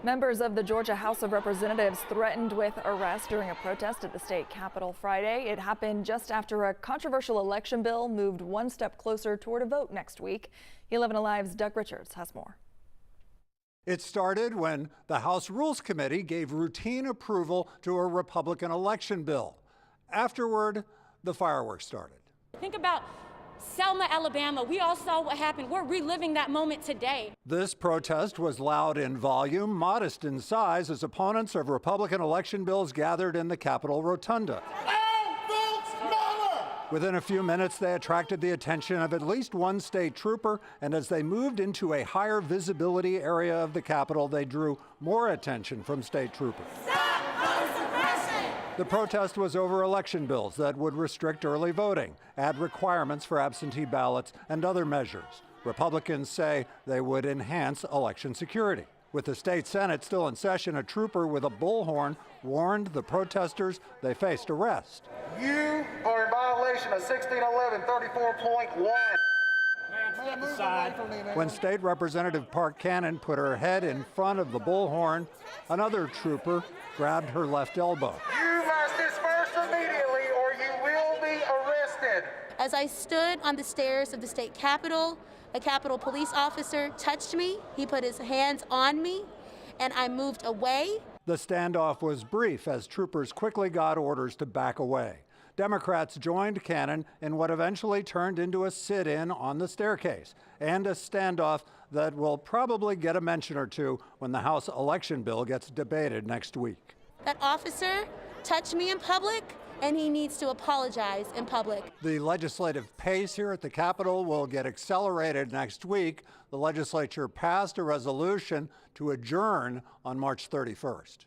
Members of the Georgia House of Representatives threatened with arrest during a protest at the state capitol Friday. It happened just after a controversial election bill moved one step closer toward a vote next week. 11 Alive's Doug Richards has more. It started when the House Rules Committee gave routine approval to a Republican election bill. Afterward, the fireworks started. Think about Selma, Alabama. We all saw what happened. We're reliving that moment today. This protest was loud in volume, modest in size, as opponents of Republican election bills gathered in the Capitol Rotunda. Within a few minutes, they attracted the attention of at least one state trooper, and as they moved into a higher visibility area of the Capitol, they drew more attention from state troopers. The protest was over election bills that would restrict early voting, add requirements for absentee ballots, and other measures. Republicans say they would enhance election security. With the state Senate still in session, a trooper with a bullhorn warned the protesters they faced arrest. You are in violation of 1611-34.1. When State Representative Park Cannon put her head in front of the bullhorn, another trooper grabbed her left elbow. You must disperse immediately or you will be arrested. As I stood on the stairs of the state capitol, a Capitol police officer touched me. He put his hands on me, and I moved away. The standoff was brief as troopers quickly got orders to back away. Democrats joined Cannon in what eventually turned into a sit-in on the staircase and a standoff that will probably get a mention or two when the House election bill gets debated next week. That officer touched me in public, and he needs to apologize in public. The legislative pace here at the Capitol will get accelerated next week. The legislature passed a resolution to adjourn on March 31st.